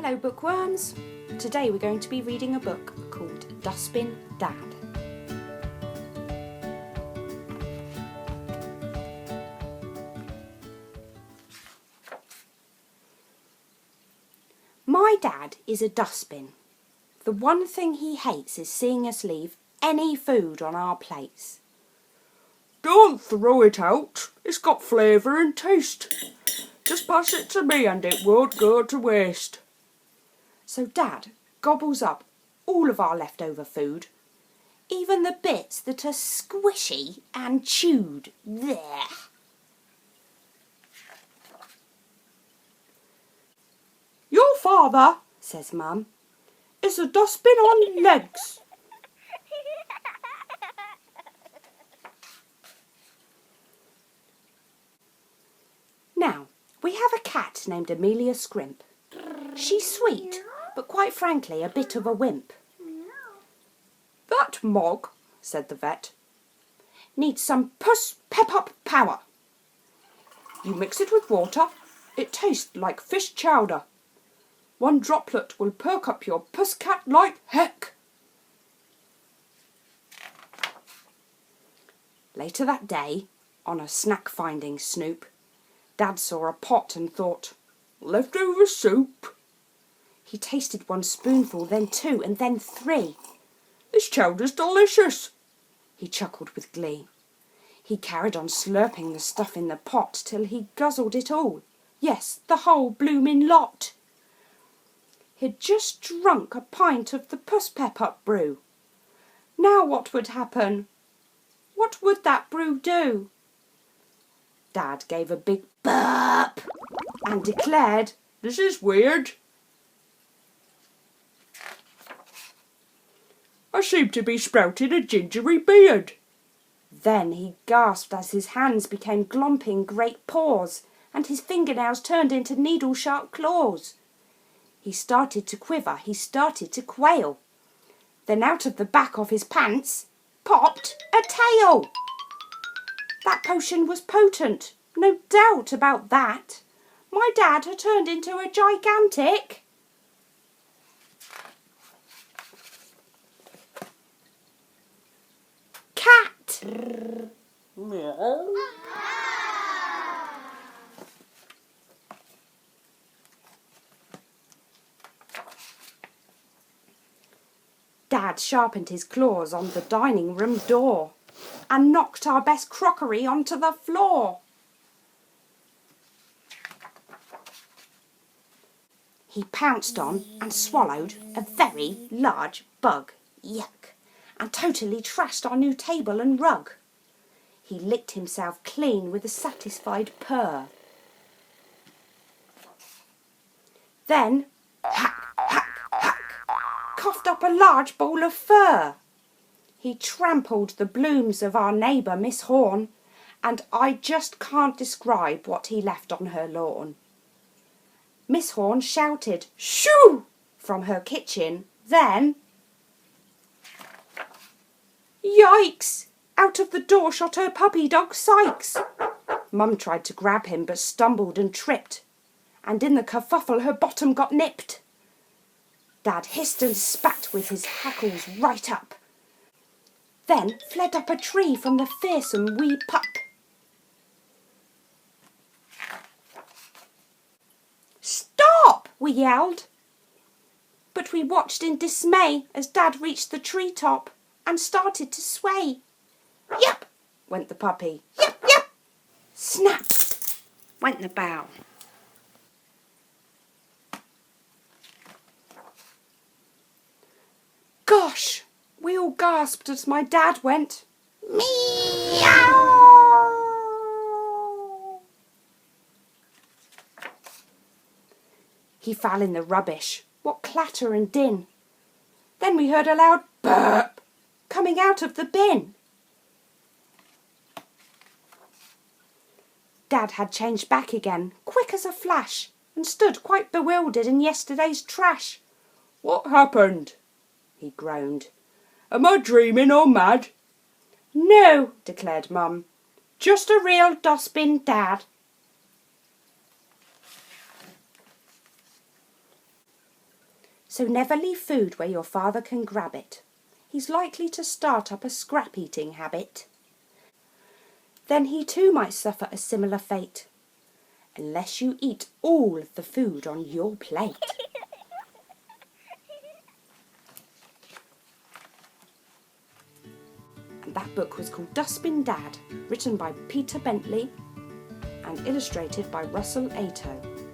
Hello bookworms! Today we're going to be reading a book called Dustbin Dad. My dad is a dustbin. The one thing he hates is seeing us leave any food on our plates. Don't throw it out, it's got flavour and taste. Just pass it to me and it won't go to waste. So Dad gobbles up all of our leftover food, even the bits that are squishy and chewed. There. Your father, says Mum, is a dustbin on legs. Now, we have a cat named Amelia Scrimp. She's sweet, but quite frankly a bit of a wimp. That mug, said the vet, needs some pep-up power. You mix it with water, it tastes like fish chowder. One droplet will perk up your puss cat like heck. Later that day, on a snack-finding snoop, Dad saw a pot and thought, leftover soup. He tasted one spoonful, then two, and then three. This chowder's delicious, he chuckled with glee. He carried on slurping the stuff in the pot till he guzzled it all. Yes, the whole bloomin' lot. He'd just drunk a pint of the puss pep-up brew. Now what would happen? What would that brew do? Dad gave a big burp and declared, this is weird. I seem to be sprouting a gingery beard. Then he gasped as his hands became glomping great paws and his fingernails turned into needle-sharp claws. He started to quiver, he started to quail. Then out of the back of his pants popped a tail. That potion was potent, no doubt about that. My dad had turned into a gigantic cat. Dad sharpened his claws on the dining room door and knocked our best crockery onto the floor. He pounced on and swallowed a very large bug, yuck, and totally trashed our new table and rug. He licked himself clean with a satisfied purr. Then, hack, hack, hack, coughed up a large ball of fur. He trampled the blooms of our neighbour Miss Horn, and I just can't describe what he left on her lawn. Miss Horn shouted, shoo, from her kitchen, then, yikes! Out of the door shot her puppy dog Sykes. Mum tried to grab him but stumbled and tripped, and in the kerfuffle her bottom got nipped. Dad hissed and spat with his hackles right up, then fled up a tree from the fearsome wee pup. Stop! We yelled. But we watched in dismay as Dad reached the treetop and started to sway. Yep, went the puppy. Yep, yep. Snap, went the bough. Gosh, we all gasped as my dad went, meow. He fell in the rubbish. What clatter and din. Then we heard a loud burp coming out of the bin. Dad had changed back again, quick as a flash, and stood quite bewildered in yesterday's trash. What happened? He groaned. Am I dreaming or mad? No, declared Mum. Just a real dustbin dad. So never leave food where your father can grab it. He's likely to start up a scrap-eating habit. Then he too might suffer a similar fate, unless you eat all of the food on your plate. And that book was called Dustbin Dad, written by Peter Bentley and illustrated by Russel Ayto.